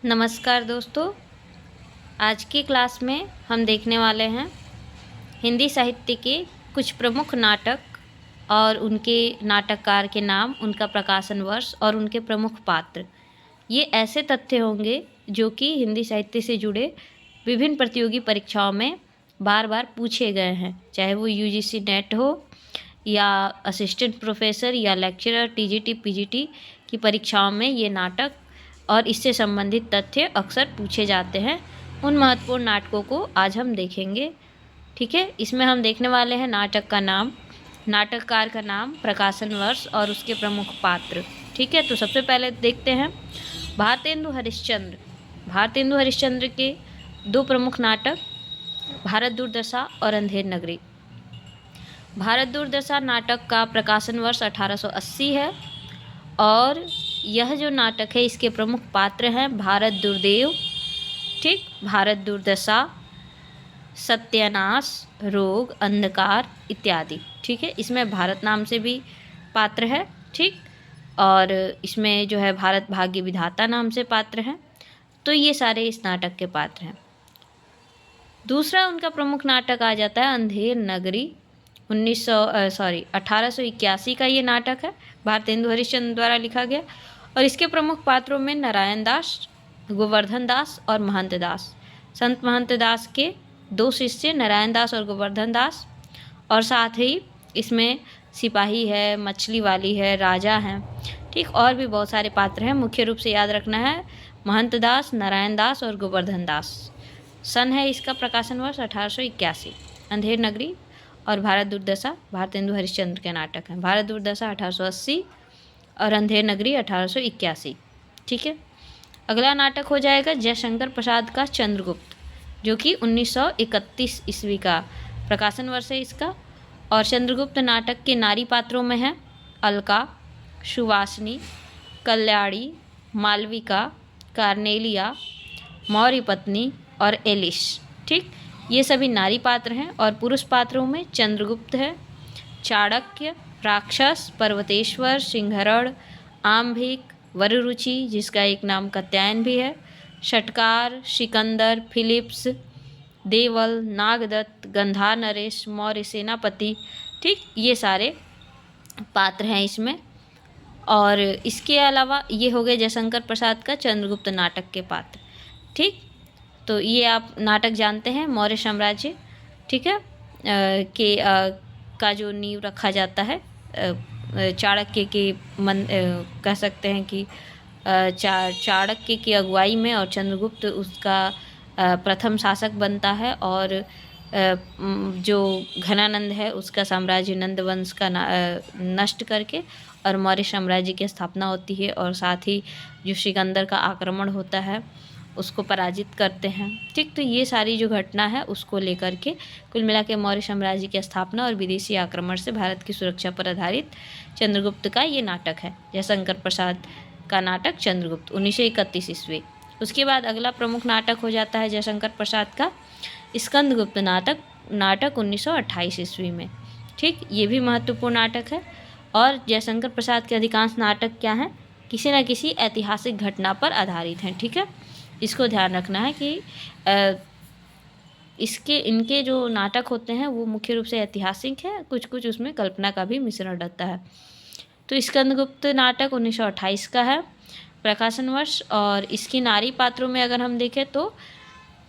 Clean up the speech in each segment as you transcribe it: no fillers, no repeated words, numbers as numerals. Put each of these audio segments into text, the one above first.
नमस्कार दोस्तों। आज की क्लास में हम देखने वाले हैं हिंदी साहित्य के कुछ प्रमुख नाटक और उनके नाटककार के नाम, उनका प्रकाशन वर्ष और उनके प्रमुख पात्र। ये ऐसे तथ्य होंगे जो कि हिंदी साहित्य से जुड़े विभिन्न प्रतियोगी परीक्षाओं में बार बार पूछे गए हैं, चाहे वो यूजीसी नेट हो या असिस्टेंट प्रोफेसर या लेक्चरर, टीजीटी, पीजीटी की परीक्षाओं में ये नाटक और इससे संबंधित तथ्य अक्सर पूछे जाते हैं। उन महत्वपूर्ण नाटकों को आज हम देखेंगे। ठीक है, इसमें हम देखने वाले हैं नाटक का नाम, नाटककार का नाम, प्रकाशन वर्ष और उसके प्रमुख पात्र। ठीक है, तो सबसे पहले देखते हैं भारतेंदु हरिश्चंद्र। भारतेंदु हरिश्चंद्र के दो प्रमुख नाटक भारत दुर्दशा और अंधेर नगरी। भारत दुर्दशा नाटक का प्रकाशन वर्ष 1880 है और यह जो नाटक है इसके प्रमुख पात्र हैं भारत दुर्देव, ठीक, भारत दुर्दशा, सत्यानाश, रोग, अंधकार इत्यादि। ठीक है, इसमें भारत नाम से भी पात्र है, ठीक, और इसमें जो है भारत भाग्य विधाता नाम से पात्र हैं। तो ये सारे इस नाटक के पात्र हैं। दूसरा उनका प्रमुख नाटक आ जाता है अंधेर नगरी। 1881 का ये नाटक है, भारतेंदु हरिश्चंद्र द्वारा लिखा गया और इसके प्रमुख पात्रों में नारायण दास, गोवर्धन दास और महंत दास। संत महंत दास के दो शिष्य नारायण दास और गोवर्धन दास, और साथ ही इसमें सिपाही है, मछली वाली है, राजा हैं, ठीक, और भी बहुत सारे पात्र हैं। मुख्य रूप से याद रखना है महंत दास, नारायण दास और गोवर्धन दास। सन है इसका प्रकाशन वर्ष 1881। अंधेर नगरी और भारत दुर्दशा भारतेंदु हरिश्चंद्र के नाटक हैं। भारत दुर्दशा 1880 और अंधेर नगरी 1881। ठीक है, अगला नाटक हो जाएगा जयशंकर प्रसाद का चंद्रगुप्त, जो कि 1931 ईस्वी का प्रकाशन वर्ष है इसका। और चंद्रगुप्त नाटक के नारी पात्रों में हैं अलका, सुवासिनी, कल्याणी, मालविका, कार्नेलिया, मौर्य पत्नी और एलिश। ठीक, ये सभी नारी पात्र हैं और पुरुष पात्रों में चंद्रगुप्त है, चाणक्य, राक्षस, पर्वतेश्वर, सिंहरण, आम्भिक, वररुचि जिसका एक नाम कात्यायन भी है, षटकार, सिकंदर, फिलिप्स, देवल, नागदत्त, गंधार नरेश, मौर्य सेनापति। ठीक, ये सारे पात्र हैं इसमें। और इसके अलावा ये हो गए जयशंकर प्रसाद का चंद्रगुप्त नाटक के पात्र। ठीक, तो ये आप नाटक जानते हैं मौर्य साम्राज्य, ठीक है, का जो नींव रखा जाता है चाणक्य के कह सकते हैं कि चाणक्य की अगुवाई में, और चंद्रगुप्त उसका प्रथम शासक बनता है और जो घनानंद है उसका साम्राज्य नंद वंश का नष्ट करके और मौर्य साम्राज्य की स्थापना होती है, और साथ ही जो सिकंदर का आक्रमण होता है उसको पराजित करते हैं। ठीक, तो ये सारी जो घटना है उसको लेकर के कुल मिला के मौर्य साम्राज्य की स्थापना और विदेशी आक्रमण से भारत की सुरक्षा पर आधारित चंद्रगुप्त का ये नाटक है, जयशंकर प्रसाद का नाटक चंद्रगुप्त 1931 ईस्वी। उसके बाद अगला प्रमुख नाटक हो जाता है जयशंकर प्रसाद का स्कंदगुप्त नाटक, 1928 ईस्वी में। ठीक, ये भी महत्वपूर्ण नाटक है और जयशंकर प्रसाद के अधिकांश नाटक क्या हैं, किसी न किसी ऐतिहासिक घटना पर आधारित हैं। ठीक है, इसको ध्यान रखना है कि इनके जो नाटक होते हैं वो मुख्य रूप से ऐतिहासिक है, कुछ कुछ उसमें कल्पना का भी मिश्रण रहता है। तो स्कंदगुप्त नाटक 1928 का है प्रकाशन वर्ष, और इसकी नारी पात्रों में अगर हम देखें तो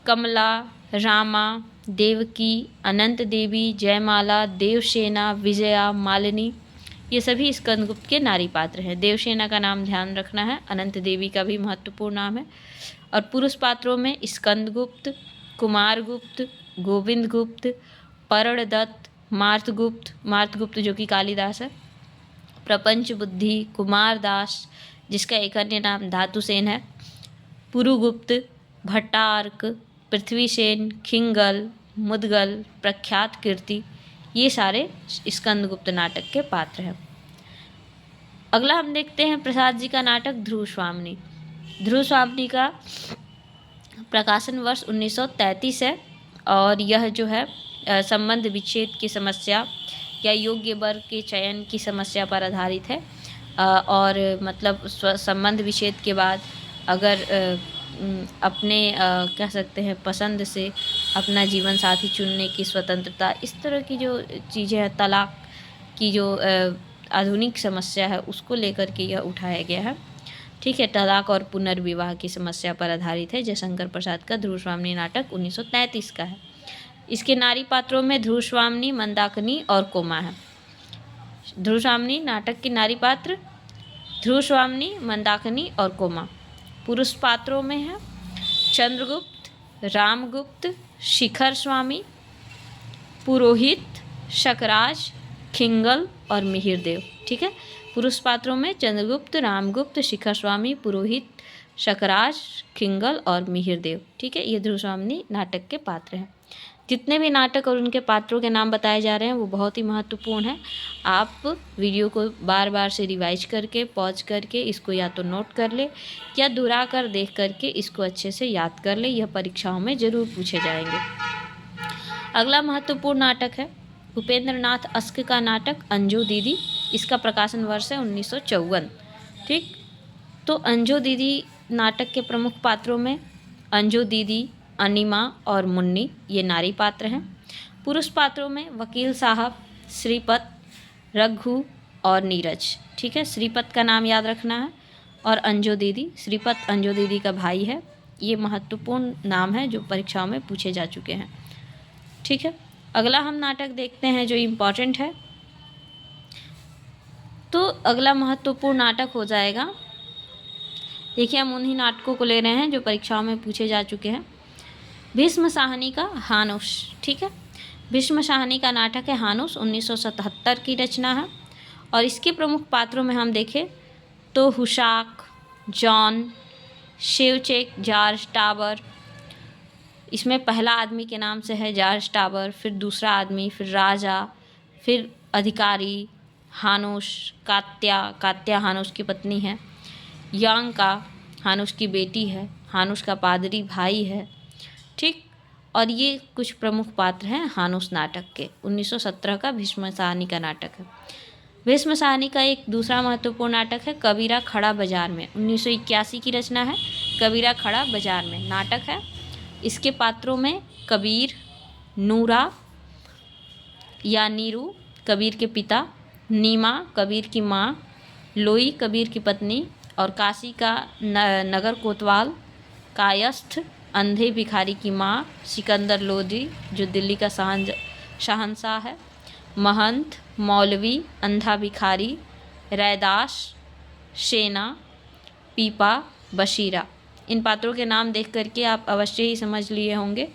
कमला, रामा, देवकी, अनंत देवी, जयमाला, देवसेना, विजया, मालिनी, ये सभी स्कंदगुप्त के नारी पात्र हैं। देवसेना का नाम ध्यान रखना है, अनंत देवी का भी महत्वपूर्ण नाम है। और पुरुष पात्रों में स्कंदगुप्त, कुमारगुप्त, गोविंदगुप्त, पर्णदत्त, मार्तगुप्त जो कि कालिदास है, प्रपंच बुद्धि, कुमारदास जिसका एक अन्य नाम धातुसेन है, पुरुगुप्त, भट्टार्क, पृथ्वीसेन, खिंगल, मुदगल, प्रख्यात कीर्ति, ये सारे स्कंदगुप्त नाटक के पात्र हैं। अगला हम देखते हैं प्रसाद जी का नाटक ध्रुव स्वामिनी। ध्रुव स्वामिनी का प्रकाशन वर्ष 1933 है और यह जो है संबंध विच्छेद की समस्या या योग्य वर्ग के चयन की समस्या पर आधारित है। और मतलब संबंध विच्छेद के बाद अगर अपने कह सकते हैं पसंद से अपना जीवन साथी चुनने की स्वतंत्रता, इस तरह की जो चीज़ें हैं, तलाक की जो आधुनिक समस्या है उसको लेकर के यह उठाया गया है। ठीक है, तलाक और पुनर्विवाह की समस्या पर आधारित है। जयशंकर प्रसाद का ध्रुव स्वामिनी नाटक 1933 का है। इसके नारी पात्रों में ध्रुव स्वामिनी, मंदाकिनी और कोमा है। ध्रुव स्वामिनी नाटक की नारी पात्र ध्रुव स्वामिनी, मंदाकिनी और कोमा। पुरुष पात्रों में है चंद्रगुप्त, रामगुप्त, शिखर स्वामी, पुरोहित, शकराज, खिंगल और मिहिरदेव। ठीक है, पुरुष पात्रों में चंद्रगुप्त, रामगुप्त, शिखर स्वामी, पुरोहित, शकराज, खिंगल और मिहिरदेव। ठीक है, ये ध्रुव स्वामिनी नाटक के पात्र हैं। जितने भी नाटक और उनके पात्रों के नाम बताए जा रहे हैं वो बहुत ही महत्वपूर्ण है। आप वीडियो को बार बार से रिवाइज करके, पॉज करके इसको या तो नोट कर ले या दोहरा कर देख करके इसको अच्छे से याद कर ले। यह परीक्षाओं में ज़रूर पूछे जाएंगे। अगला महत्वपूर्ण नाटक है उपेंद्र नाथ अस्क का नाटक अंजू दीदी। इसका प्रकाशन वर्ष है 1954। ठीक, तो अंजू दीदी नाटक के प्रमुख पात्रों में अंजू दीदी, अनिमा और मुन्नी, ये नारी पात्र हैं। पुरुष पात्रों में वकील साहब, श्रीपत, रघु और नीरज। ठीक है, श्रीपत का नाम याद रखना है और अंजू दीदी, श्रीपत अंजू दीदी का भाई है। ये महत्वपूर्ण नाम है जो परीक्षाओं में पूछे जा चुके हैं। ठीक है, अगला हम नाटक देखते हैं जो इम्पॉर्टेंट है। तो अगला महत्वपूर्ण नाटक हो जाएगा, देखिए हम उन्हीं नाटकों को ले रहे हैं जो परीक्षाओं में पूछे जा चुके हैं। भीष्म साहनी का हानुष। ठीक है, भीष्म साहनी का नाटक है हानुष, 1977 की रचना है। और इसके प्रमुख पात्रों में हम देखें तो हुशाक, जॉन, शेवचेक, जॉर्ज टाबर। इसमें पहला आदमी के नाम से है जॉर्ज टाबर, फिर दूसरा आदमी, फिर राजा, फिर अधिकारी, हानुष, कात्या हानुष की पत्नी है, यांका हानुष की बेटी है, हानुष का पादरी भाई है। ठीक, और ये कुछ प्रमुख पात्र हैं हानुष नाटक के। 1917 का भीष्म साहनी का नाटक है। भीष्म साहनी का एक दूसरा महत्वपूर्ण नाटक है कबीरा खड़ा बाजार में, 1981 की रचना है। कबीरा खड़ा बाजार में नाटक है। इसके पात्रों में कबीर, नूरा या नीरू कबीर के पिता, नीमा कबीर की माँ, लोई कबीर की पत्नी और काशी का नगर कोतवाल, कायस्थ अंधे भिखारी की माँ, सिकंदर लोधी जो दिल्ली का शहंशाह है, महंत, मौलवी, अंधा भिखारी, रैदास, सेना, पीपा, बशीरा। इन पात्रों के नाम देख करके आप अवश्य ही समझ लिए होंगे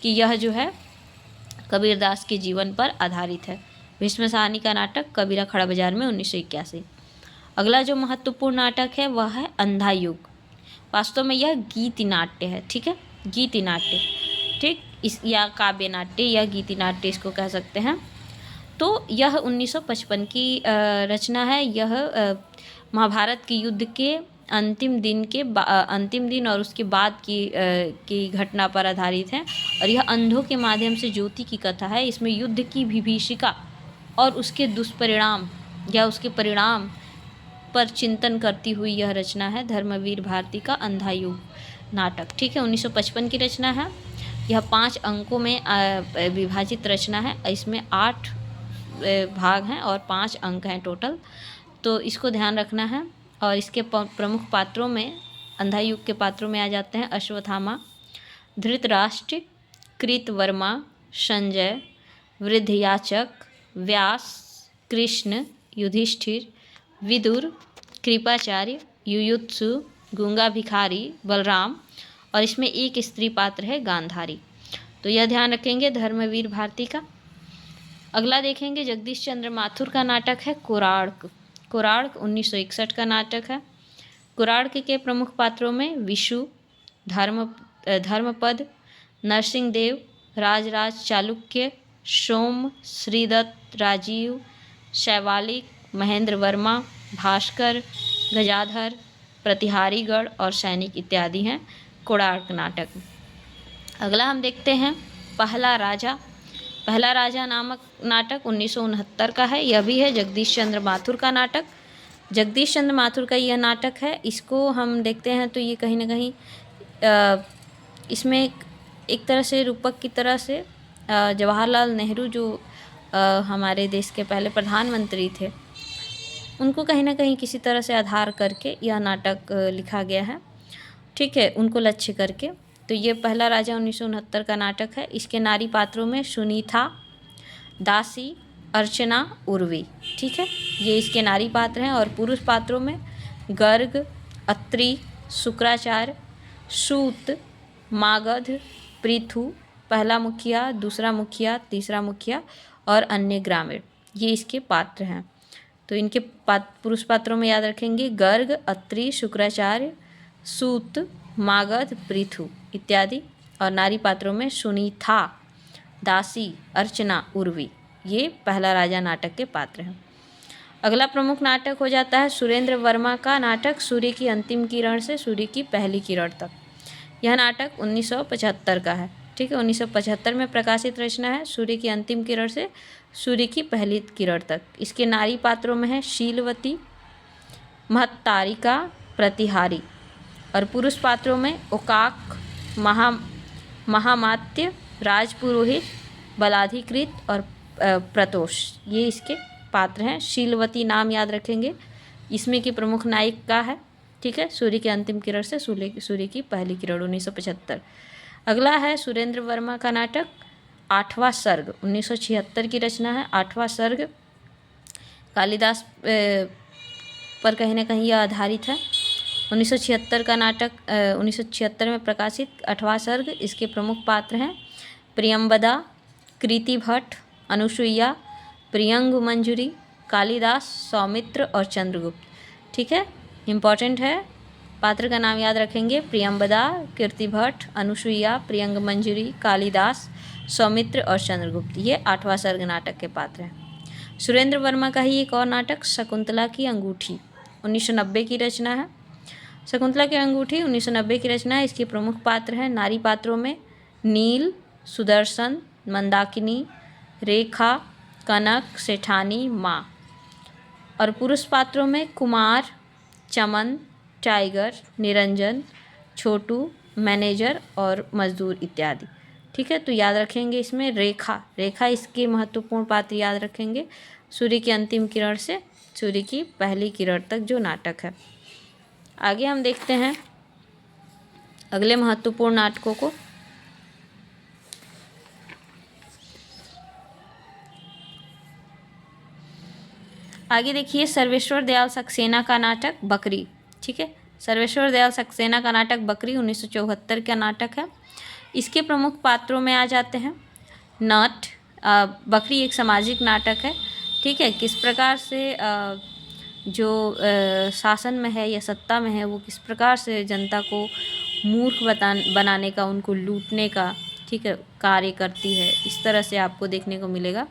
कि यह जो है कबीरदास के जीवन पर आधारित है। भीष्म साहनी का नाटक कबीरा खड़ा बाजार में 1981। अगला जो महत्वपूर्ण नाटक है वह है अंधा युग। वास्तव में यह गीति नाट्य है। ठीक है, गीति नाट्य, ठीक, इस या काव्य नाट्य या गीति नाट्य इसको कह सकते हैं। तो यह 1955 की रचना है। यह महाभारत के युद्ध के अंतिम दिन और उसके बाद की घटना पर आधारित है। और यह अंधों के माध्यम से ज्योति की कथा है। इसमें युद्ध की विभीषिका और उसके दुष्परिणाम या उसके परिणाम पर चिंतन करती हुई यह रचना है धर्मवीर भारती का अंधा युग नाटक। ठीक है, 1955 की रचना है। यह 5 अंकों में विभाजित रचना है। इसमें 8 भाग हैं और 5 अंक हैं टोटल, तो इसको ध्यान रखना है। और इसके प्रमुख पात्रों में अंधा युग के पात्रों में आ जाते हैं अश्वत्थामा, धृतराष्ट्र, कृतवर्मा, संजय, वृद्धयाचक, व्यास, कृष्ण, युधिष्ठिर, विदुर, कृपाचार्य, युयुत्सु, गूंगा भिखारी, बलराम और इसमें एक स्त्री पात्र है गांधारी। तो यह ध्यान रखेंगे धर्मवीर भारती का। अगला देखेंगे जगदीश चंद्र माथुर का नाटक है कोराड़क। कोराड़क 1961 का नाटक है। कोराड़क के प्रमुख पात्रों में विशु, धर्मपद, नरसिंह देव, राजराज चालुक्य, सोम, श्रीदत्त, राजीव, शैवालिक, महेंद्र वर्मा, भास्कर, गजाधर, प्रतिहारीगढ़ और सैनिक इत्यादि हैं कोणार्क नाटक। अगला हम देखते हैं पहला राजा। पहला राजा नामक नाटक 1969 का है। यह भी है जगदीश चंद्र माथुर का नाटक। जगदीश चंद्र माथुर का यह नाटक है। इसको हम देखते हैं तो ये कहीं ना कहीं इसमें एक तरह से रूपक की तरह से जवाहरलाल नेहरू जो हमारे देश के पहले प्रधानमंत्री थे, उनको कहीं ना कहीं किसी तरह से आधार करके यह नाटक लिखा गया है, ठीक है, उनको लक्ष्य करके। तो ये पहला राजा 1969 का नाटक है। इसके नारी पात्रों में सुनीता, दासी, अर्चना, उर्वी, ठीक है, ये इसके नारी पात्र हैं। और पुरुष पात्रों में गर्ग, अत्रि, शुक्राचार्य, सूत, मागध, पृथु, पहला मुखिया, दूसरा मुखिया, तीसरा मुखिया और अन्य ग्रामीण, ये इसके पात्र हैं। तो इनके पुरुष पात्रों में याद रखेंगे गर्ग, अत्रि, शुक्राचार्य, सूत, मागध, पृथु इत्यादि। और नारी पात्रों में सुनीता, दासी, अर्चना, उर्वी, ये पहला राजा नाटक के पात्र हैं। अगला प्रमुख नाटक हो जाता है सुरेंद्र वर्मा का नाटक सूर्य की अंतिम किरण से सूर्य की पहली किरण तक। यह नाटक 1975 का है, ठीक है, 1975 में प्रकाशित रचना है सूर्य की अंतिम किरण से सूर्य की पहली किरण तक। इसके नारी पात्रों में है शीलवती, महत्तारिका, प्रतिहारी। और पुरुष पात्रों में ओकाक, महामात्य, राजपुरोहित, बलाधिकृत और प्रतोष, ये इसके पात्र हैं। शीलवती नाम याद रखेंगे, इसमें की प्रमुख नायिका है, ठीक है, सूर्य की अंतिम किरण से सूर्य की पहली किरण 1975। अगला है सुरेंद्र वर्मा का नाटक आठवां सर्ग, 1976 की रचना है। आठवां सर्ग कालिदास पर कहीं ना कहीं यह आधारित है। 1976 का नाटक 1976 में प्रकाशित आठवां सर्ग। इसके प्रमुख पात्र हैं प्रियंबदा, कृति भट्ट, अनुसुईया, प्रियंगु मंजूरी, कालिदास, सौमित्र और चंद्रगुप्त, ठीक है, इम्पॉर्टेंट है, पात्र का नाम याद रखेंगे प्रियंबदा, कीर्ति भट्ट, अनुसुईया, प्रियंग मंजूरी, कालिदास, सौमित्र और चंद्रगुप्त, ये आठवां सर्ग नाटक के पात्र हैं। सुरेंद्र वर्मा का ही एक और नाटक शकुंतला की अंगूठी 1990 की रचना है। शकुंतला की अंगूठी 1990 की रचना है। इसके प्रमुख पात्र हैं नारी पात्रों में नील, सुदर्शन, मंदाकिनी, रेखा, कनक, सेठानी, माँ। और पुरुष पात्रों में कुमार, चमन, टाइगर, निरंजन, छोटू, मैनेजर और मजदूर इत्यादि, ठीक है। तो याद रखेंगे इसमें रेखा इसके महत्वपूर्ण पात्र याद रखेंगे सूर्य की अंतिम किरण से सूर्य की पहली किरण तक जो नाटक है। आगे हम देखते हैं अगले महत्वपूर्ण नाटकों को। आगे देखिए सर्वेश्वर दयाल सक्सेना का नाटक बकरी, ठीक है, सर्वेश्वर दयाल सक्सेना का नाटक बकरी 1974 का नाटक है। इसके प्रमुख पात्रों में आ जाते हैं नट। बकरी एक सामाजिक नाटक है, ठीक है, किस प्रकार से जो शासन में है या सत्ता में है वो किस प्रकार से जनता को मूर्ख बनाने का, उनको लूटने का, ठीक है, कार्य करती है, इस तरह से आपको देखने को मिलेगा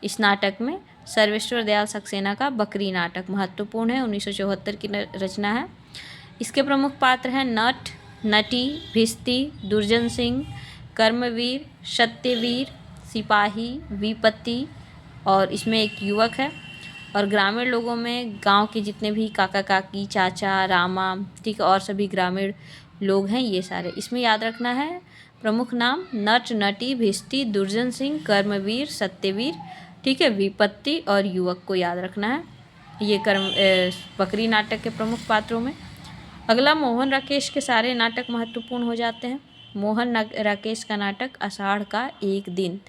इस नाटक में। सर्वेश्वर दयाल सक्सेना का बकरी नाटक महत्वपूर्ण है, 1974 की रचना है। इसके प्रमुख पात्र हैं नट, नटी, भिस्ती, दुर्जन सिंह, कर्मवीर, सत्यवीर, सिपाही, विपत्ति और इसमें एक युवक है। और ग्रामीण लोगों में गांव के जितने भी काका काकी, चाचा, रामा, ठीक, और सभी ग्रामीण लोग हैं ये सारे। इसमें याद रखना है प्रमुख नाम नट, नटी, भिस्ती, दुर्जन सिंह, कर्मवीर, सत्यवीर, ठीक है, विपत्ति और युवक को याद रखना है ये बकरी नाटक के प्रमुख पात्रों में। अगला मोहन राकेश के सारे नाटक महत्वपूर्ण हो जाते हैं। मोहन राकेश का नाटक आषाढ़ का एक दिन,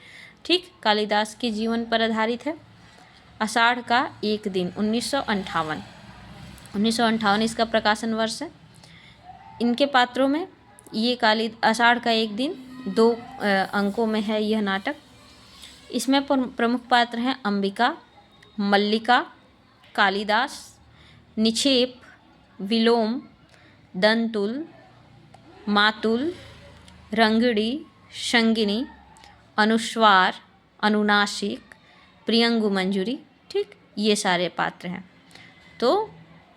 ठीक, कालिदास के जीवन पर आधारित है। आषाढ़ का एक दिन 1958 इसका प्रकाशन वर्ष है। इनके पात्रों में ये आषाढ़ का एक दिन 2 अंकों में है यह नाटक। इसमें प्रमुख पात्र हैं अंबिका, मल्लिका, कालिदास, निक्षेप, विलोम, दंतुल, मातुल, रंगड़ी, शंगिनी, अनुस्वार, अनुनासिक, प्रियंगु मंजूरी, ठीक, ये सारे पात्र हैं। तो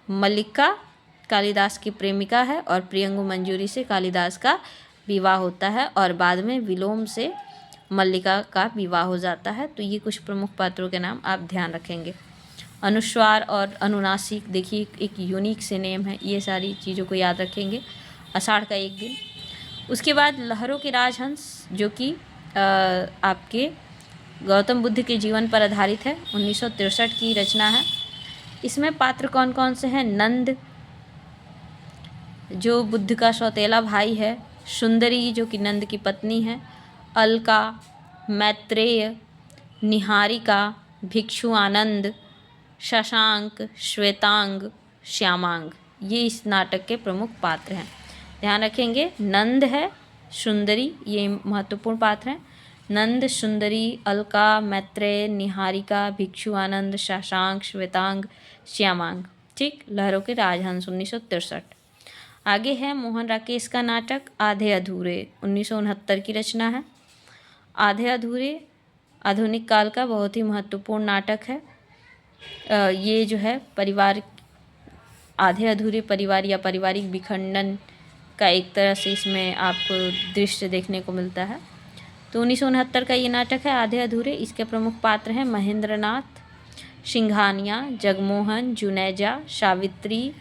मल्लिका कालिदास की प्रेमिका है और प्रियंगु मंजूरी से कालिदास का विवाह होता है और बाद में विलोम से मल्लिका का विवाह हो जाता है। तो ये कुछ प्रमुख पात्रों के नाम आप ध्यान रखेंगे। अनुस्वार और अनुनासिक देखिए एक यूनिक से नेम है, ये सारी चीज़ों को याद रखेंगे। आषाढ़ का एक दिन उसके बाद लहरों के राजहंस, जो कि आपके गौतम बुद्ध के जीवन पर आधारित है, 1963 की रचना है। इसमें पात्र कौन कौन से हैं? नंद, जो बुद्ध का सौतेला भाई है, सुंदरी जो कि नंद की पत्नी है, अलका, मैत्रेय, निहारिका, भिक्षु आनंद, शशांक, श्वेतांग, श्यामांग, ये इस नाटक के प्रमुख पात्र हैं। ध्यान रखेंगे, नंद है, सुंदरी, ये महत्वपूर्ण पात्र हैं। नंद, सुंदरी, अलका, मैत्रेय, निहारिका, भिक्षु आनंद, शशांक, श्वेतांग, श्यामांग। ठीक, लहरों के राजहंस, 1963। आगे है मोहन राकेश का नाटक आधे अधूरे, 1969 की रचना है। आधे अधूरे आधुनिक काल का बहुत ही महत्वपूर्ण नाटक है। ये जो है परिवार, आधे अधूरे परिवार या पारिवारिक विखंडन का एक तरह से इसमें आपको दृश्य देखने को मिलता है। तो 1969 का ये नाटक है आधे अधूरे। इसके प्रमुख पात्र हैं महेंद्रनाथ, सिंघानिया, जगमोहन, जुनेजा, सावित्री,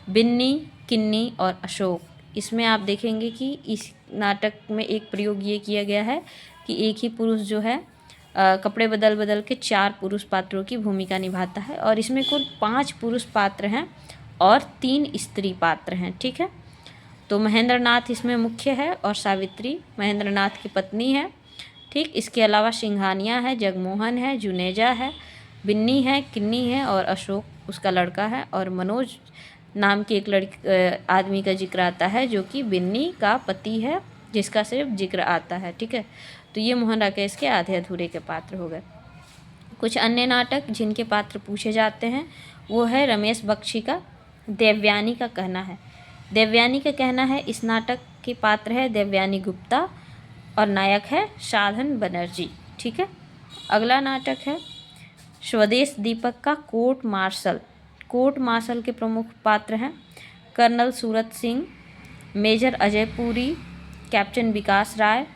बिन्नी, किन्नी और अशोक। इसमें आप देखेंगे कि इस नाटक में एक प्रयोग ये किया गया है कि एक ही पुरुष जो है कपड़े बदल बदल के 4 पुरुष पात्रों की भूमिका निभाता है, और इसमें कुल 5 पुरुष पात्र हैं और 3 स्त्री पात्र हैं। ठीक है, तो महेंद्रनाथ इसमें मुख्य है और सावित्री महेंद्रनाथ की पत्नी है। ठीक, इसके अलावा सिंघानिया है, जगमोहन है, जुनेजा है, बिन्नी है, किन्नी है और अशोक उसका लड़का है, और मनोज नाम की एक आदमी का जिक्र आता है जो कि बिन्नी का पति है, जिसका सिर्फ जिक्र आता है। ठीक है, तो ये मोहन राकेश के आधे अधूरे के पात्र हो गए। कुछ अन्य नाटक जिनके पात्र पूछे जाते हैं वो है रमेश बख्शी का देवयानी का कहना है। देवयानी का कहना है, इस नाटक के पात्र है देवयानी गुप्ता और नायक है साधन बनर्जी। ठीक है, अगला नाटक है स्वदेश दीपक का कोर्ट मार्शल। कोर्ट मार्शल के प्रमुख पात्र हैं colonel Surat Singh, major Ajay Puri, captain विकास राय,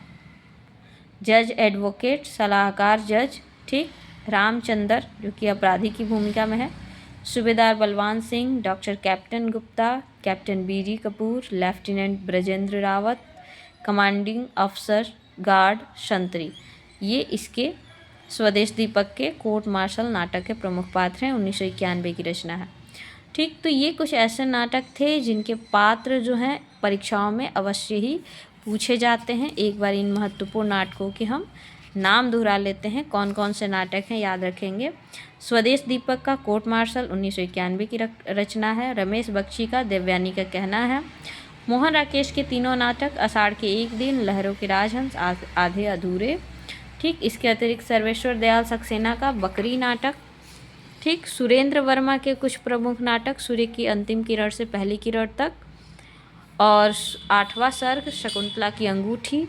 जज एडवोकेट, सलाहकार जज। ठीक, रामचंदर जो कि अपराधी की भूमिका में है, सूबेदार Balwan Singh, doctor captain Gupta, captain Beeri Kapoor, lieutenant Brajendra Rawat, commanding अफसर गार्ड संतरी। ये इसके स्वदेश दीपक के कोर्ट मार्शल नाटक के प्रमुख पात्र हैं, 1991 की रचना है। ठीक, तो ये कुछ ऐसे नाटक थे जिनके पात्र जो हैं परीक्षाओं में अवश्य ही पूछे जाते हैं। एक बार इन महत्वपूर्ण नाटकों के हम नाम दोहरा लेते हैं, कौन कौन से नाटक हैं याद रखेंगे। स्वदेश दीपक का कोर्ट मार्शल 1991 की रचना है। रमेश बख्शी का देवयानी का कहना है। मोहन राकेश के तीनों नाटक आषाढ़ के एक दिन, लहरों के राजहंस, आधे अधूरे। ठीक, इसके अतिरिक्त सर्वेश्वर दयाल सक्सेना का बकरी नाटक। ठीक, सुरेंद्र वर्मा के कुछ प्रमुख नाटक सूर्य की अंतिम किरण से पहली किरण तक और 8वां सर्ग, शकुंतला की अंगूठी।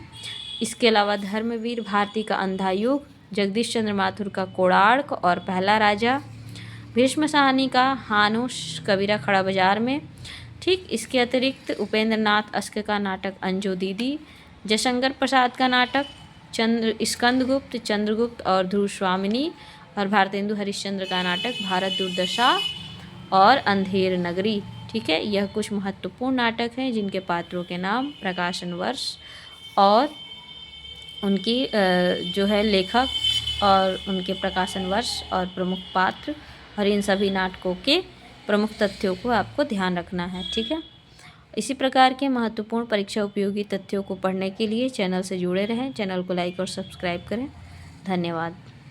इसके अलावा धर्मवीर भारती का अंधा युग, जगदीश चंद्र माथुर का कोणार्क और पहला राजा, भीष्म साहनी का हानुश कबीरा खड़ा बाजार में। ठीक, इसके अतिरिक्त उपेंद्र नाथ अस्क का नाटक अंजो दीदी, जयशंकर प्रसाद का नाटक स्कंदगुप्त, चंद्रगुप्त और ध्रुव स्वामिनी, और भारतेंदु हरिश्चंद्र का नाटक भारत दुर्दशा और अंधेर नगरी। ठीक है, यह कुछ महत्वपूर्ण नाटक हैं जिनके पात्रों के नाम, प्रकाशन वर्ष और उनकी जो है लेखक और उनके प्रकाशन वर्ष और प्रमुख पात्र, और इन सभी नाटकों के प्रमुख तथ्यों को आपको ध्यान रखना है। ठीक है, इसी प्रकार के महत्वपूर्ण परीक्षा उपयोगी तथ्यों को पढ़ने के लिए चैनल से जुड़े रहें। चैनल को लाइक और सब्सक्राइब करें। धन्यवाद।